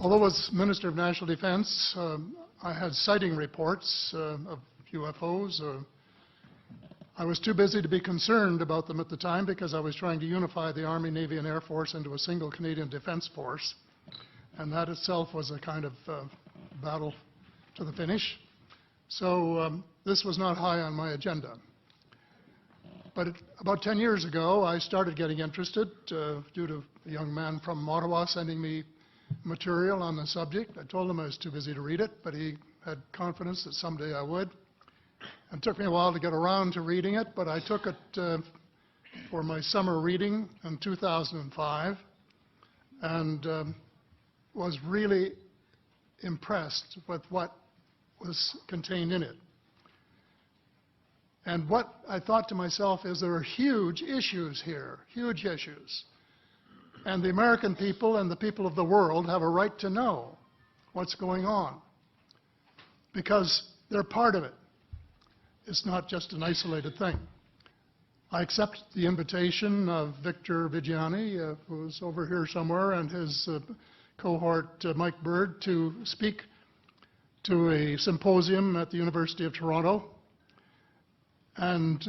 Although as Minister of National Defense, I had sighting reports of UFOs. I was too busy to be concerned about them at the time because I was trying to unify the Army, Navy, and Air Force into a single Canadian Defence Force. And that itself was a kind of battle to the finish. So this was not high on my agenda. But about 10 years ago, I started getting interested due to a young man from Ottawa sending me material on the subject. I told him I was too busy to read it, but he had confidence that someday I would. It took me a while to get around to reading it, but I took it for my summer reading in 2005 and was really impressed with what was contained in it. And what I thought to myself is there are huge issues here, huge issues. And the American people and the people of the world have a right to know what's going on because they're part of it. It's not just an isolated thing. I accept the invitation of Victor Vigiani, who's over here somewhere, and his cohort, Mike Bird, to speak to a symposium at the University of Toronto. And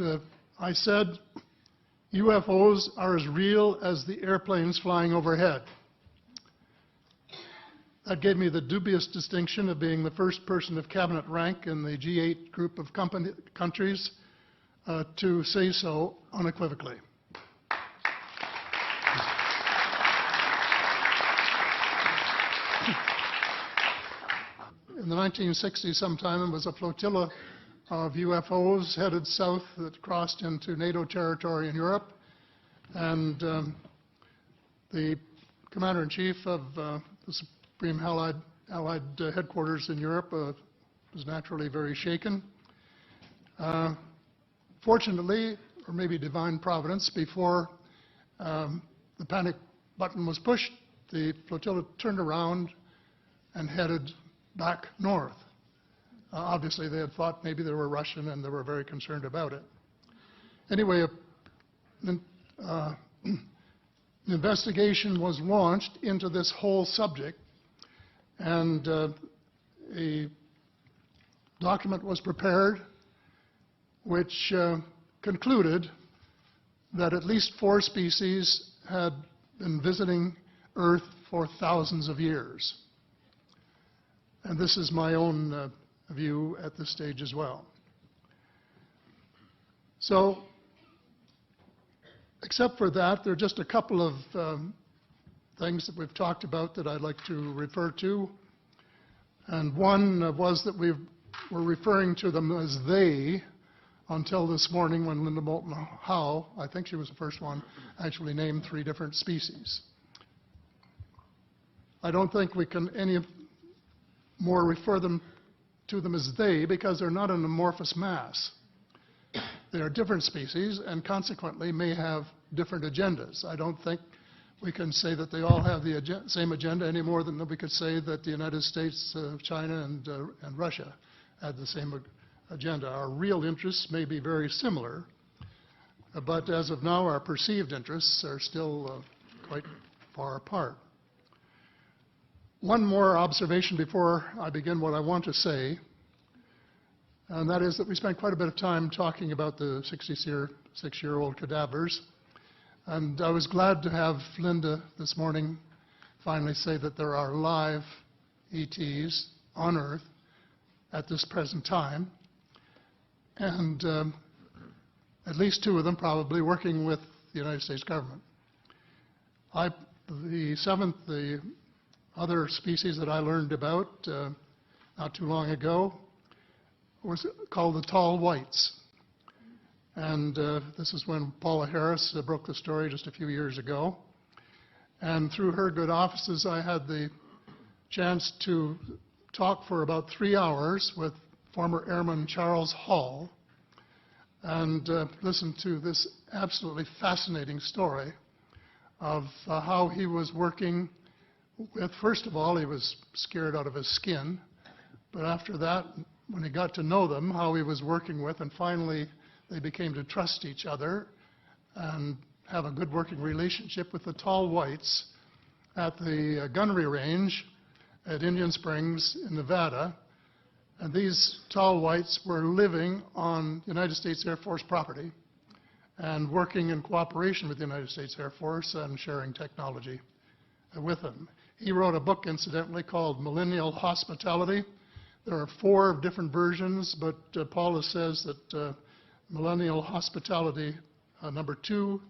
I said, UFOs are as real as the airplanes flying overhead. That gave me the dubious distinction of being the first person of cabinet rank in the G8 group of countries to say so unequivocally. In the 1960s sometime, it was a flotilla of UFOs headed south that crossed into NATO territory in Europe. And the Commander-in-Chief of the Supreme Allied Headquarters in Europe was naturally very shaken. Fortunately, or maybe divine providence, before the panic button was pushed, the flotilla turned around and headed back north. Obviously, they had thought maybe they were Russian, and they were very concerned about it. Anyway, an investigation was launched into this whole subject, and a document was prepared which concluded that at least 4 species had been visiting Earth for thousands of years. And this is my own view at this stage as well. So, except for that, there are just a couple of things that we've talked about that I'd like to refer to. And one was that we were referring to them as they until this morning when Linda Moulton Howe, I think she was the first one, actually named 3 different species. I don't think we can any more refer to them as they because they're not an amorphous mass. They are different species and consequently may have different agendas. I don't think we can say that they all have the same agenda any more than we could say that the United States, China, and Russia had the same agenda. Our real interests may be very similar, but as of now, our perceived interests are still quite far apart. One more observation before I begin what I want to say, and that is that we spent quite a bit of time talking about the 66-year-old cadavers. And I was glad to have Linda this morning finally say that there are live ETs on Earth at this present time, and at least 2 of them probably working with the United States government. The other species that I learned about not too long ago was called the tall whites. And this is when Paula Harris broke the story just a few years ago. And through her good offices, I had the chance to talk for about 3 hours with former Airman Charles Hall and listen to this absolutely fascinating story of how he was working with, first of all, he was scared out of his skin, but after that, when he got to know them, how he was working with, and finally they became to trust each other and have a good working relationship with the tall whites at the gunnery range at Indian Springs in Nevada, and these tall whites were living on United States Air Force property and working in cooperation with the United States Air Force and sharing technology with them. He wrote a book, incidentally, called Millennial Hospitality. There are 4 different versions, but Paula says that Millennial Hospitality number 2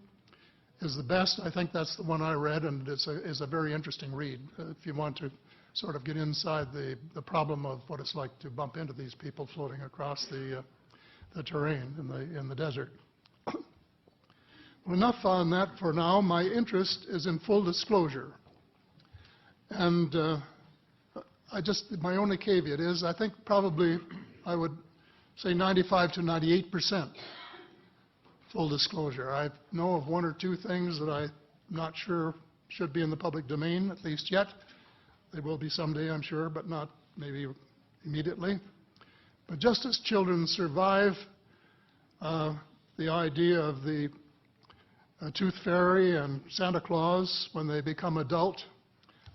is the best. I think that's the one I read, and it's a very interesting read if you want to sort of get inside the problem of what it's like to bump into these people floating across the terrain in the desert. Well, enough on that for now. My interest is in full disclosure. And my only caveat is I think probably I would say 95 to 98% full disclosure. I know of 1 or 2 things that I'm not sure should be in the public domain, at least yet. They will be someday, I'm sure, but not maybe immediately. But just as children survive the idea of the Tooth Fairy and Santa Claus when they become adult,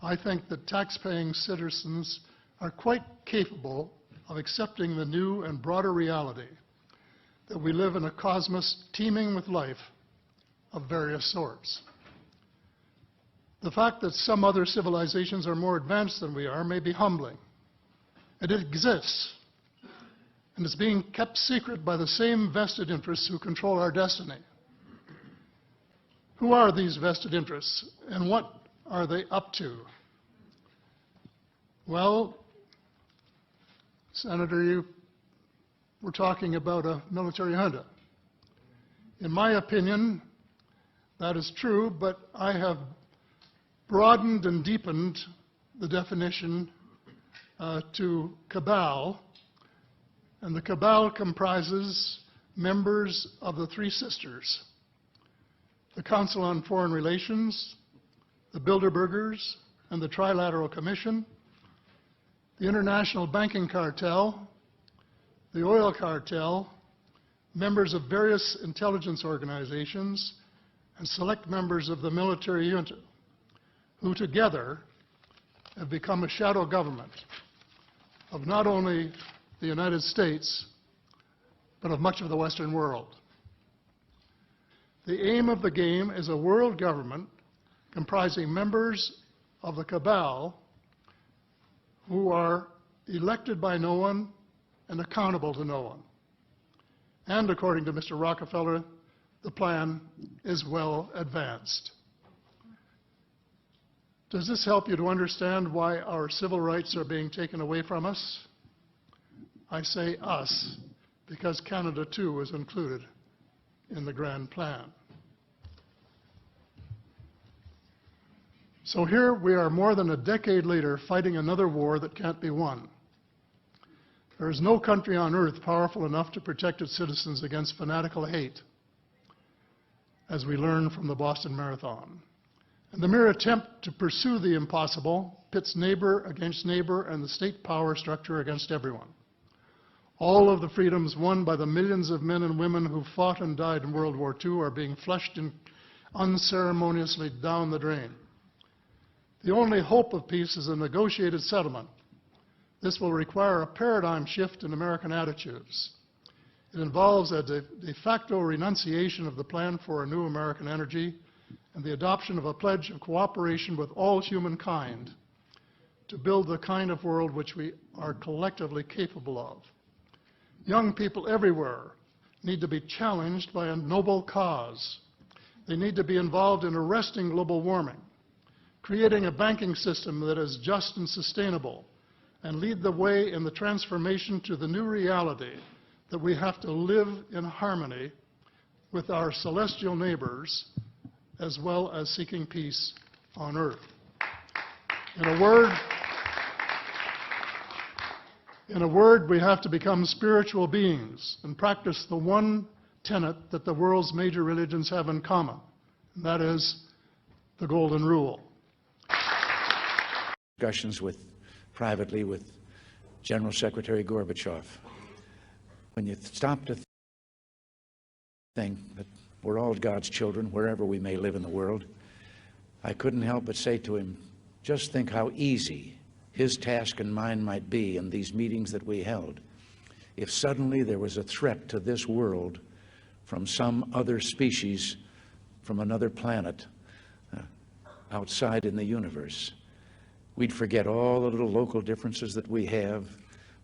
I think that tax-paying citizens are quite capable of accepting the new and broader reality that we live in a cosmos teeming with life of various sorts. The fact that some other civilizations are more advanced than we are may be humbling. It exists, and it's being kept secret by the same vested interests who control our destiny. Who are these vested interests, and what are they up to? Well, Senator, you were talking about a military junta. In my opinion, that is true, but I have broadened and deepened the definition to cabal, and the cabal comprises members of the 3 sisters: the Council on Foreign Relations, the Bilderbergers, and the Trilateral Commission, the International Banking Cartel, the Oil Cartel, members of various intelligence organizations, and select members of the military junta, who together have become a shadow government of not only the United States, but of much of the Western world. The aim of the game is a world government comprising members of the cabal who are elected by no one and accountable to no one. And according to Mr. Rockefeller, the plan is well advanced. Does this help you to understand why our civil rights are being taken away from us? I say us, because Canada too is included in the grand plan. So here we are more than a decade later fighting another war that can't be won. There is no country on earth powerful enough to protect its citizens against fanatical hate, as we learned from the Boston Marathon. And the mere attempt to pursue the impossible pits neighbor against neighbor and the state power structure against everyone. All of the freedoms won by the millions of men and women who fought and died in World War II are being flushed unceremoniously down the drain. The only hope of peace is a negotiated settlement. This will require a paradigm shift in American attitudes. It involves a de facto renunciation of the plan for a new American energy and the adoption of a pledge of cooperation with all humankind to build the kind of world which we are collectively capable of. Young people everywhere need to be challenged by a noble cause. They need to be involved in arresting global warming, creating a banking system that is just and sustainable, and lead the way in the transformation to the new reality that we have to live in harmony with our celestial neighbors, as well as seeking peace on earth. In a word, we have to become spiritual beings and practice the one tenet that the world's major religions have in common, and that is the Golden Rule. Discussions privately with General Secretary Gorbachev. When you stop to think that we're all God's children, wherever we may live in the world, I couldn't help but say to him, just think how easy his task and mine might be in these meetings that we held if suddenly there was a threat to this world from some other species, from another planet, outside in the universe. We'd forget all the little local differences that we have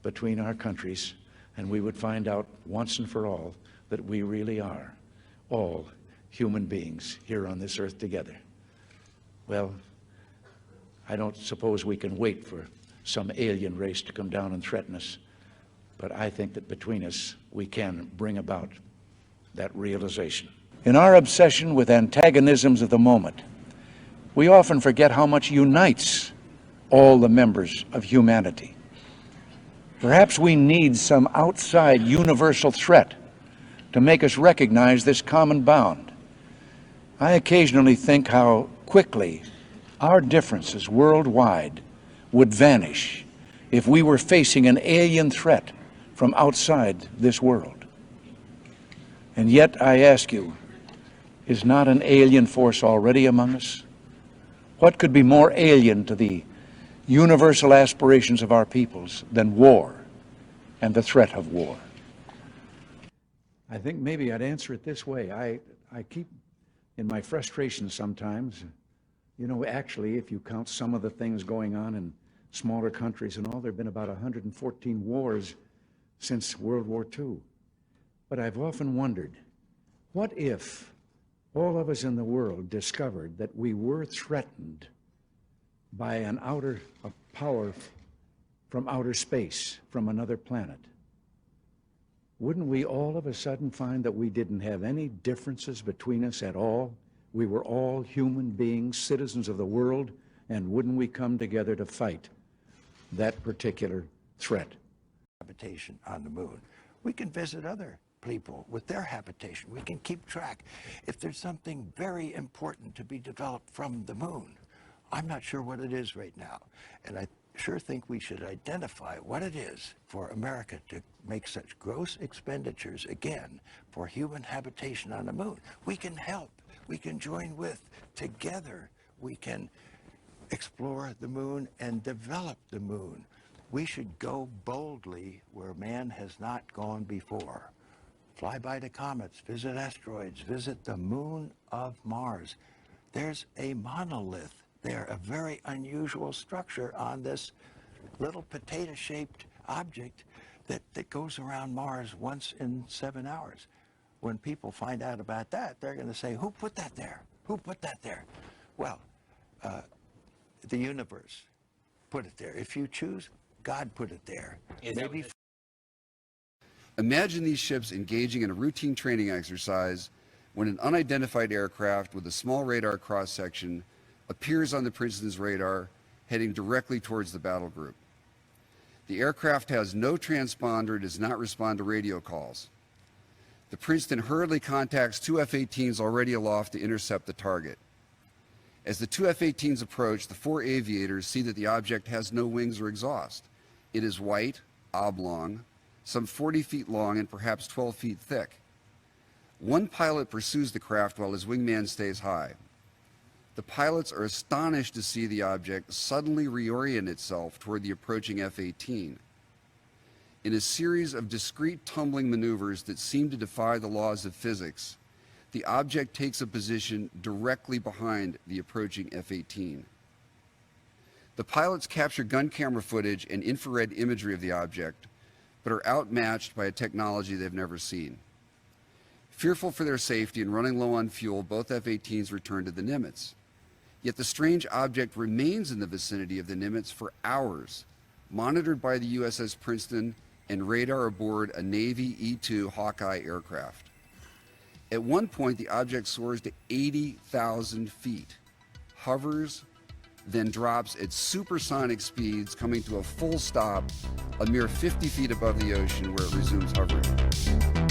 between our countries, and we would find out once and for all that we really are all human beings here on this earth together. Well, I don't suppose we can wait for some alien race to come down and threaten us, but I think that between us we can bring about that realization. In our obsession with antagonisms of the moment, we often forget how much unites all the members of humanity. Perhaps we need some outside universal threat to make us recognize this common bond. I occasionally think how quickly our differences worldwide would vanish if we were facing an alien threat from outside this world. And yet, I ask you, is not an alien force already among us? What could be more alien to the universal aspirations of our peoples than war and the threat of war? I think maybe I'd answer it this way. I keep, in my frustration sometimes, you know, actually, if you count some of the things going on in smaller countries and all, there have been about 114 wars since World War II. But I've often wondered, what if all of us in the world discovered that we were threatened by a power from outer space, from another planet? Wouldn't we all of a sudden find that we didn't have any differences between us at all? We were all human beings, citizens of the world, and wouldn't we come together to fight that particular threat? Habitation on the moon. We can visit other people with their habitation. We can keep track. If there's something very important to be developed from the moon, I'm not sure what it is right now. And I sure think we should identify what it is for America to make such gross expenditures again for human habitation on the moon. We can help. We can join with. Together, we can explore the moon and develop the moon. We should go boldly where man has not gone before. Fly by the comets, visit asteroids, visit the moon of Mars. There's a monolith there, a very unusual structure on this little potato-shaped object that goes around Mars once in 7 hours. When people find out about that, they're going to say, who put that there? Who put that there? Well, the universe put it there. If you choose, God put it there. Maybe. Imagine these ships engaging in a routine training exercise when an unidentified aircraft with a small radar cross-section appears on the Princeton's radar, heading directly towards the battle group. The aircraft has no transponder and does not respond to radio calls. The Princeton hurriedly contacts two F-18s already aloft to intercept the target. As the two F-18s approach, the four aviators see that the object has no wings or exhaust. It is white, oblong, some 40 feet long and perhaps 12 feet thick. One pilot pursues the craft while his wingman stays high. The pilots are astonished to see the object suddenly reorient itself toward the approaching F-18. In a series of discrete tumbling maneuvers that seem to defy the laws of physics, the object takes a position directly behind the approaching F-18. The pilots capture gun camera footage and infrared imagery of the object, but are outmatched by a technology they've never seen. Fearful for their safety and running low on fuel, both F-18s return to the Nimitz. Yet the strange object remains in the vicinity of the Nimitz for hours, monitored by the USS Princeton and radar aboard a Navy E-2 Hawkeye aircraft. At one point, the object soars to 80,000 feet, hovers, then drops at supersonic speeds, coming to a full stop a mere 50 feet above the ocean, where it resumes hovering.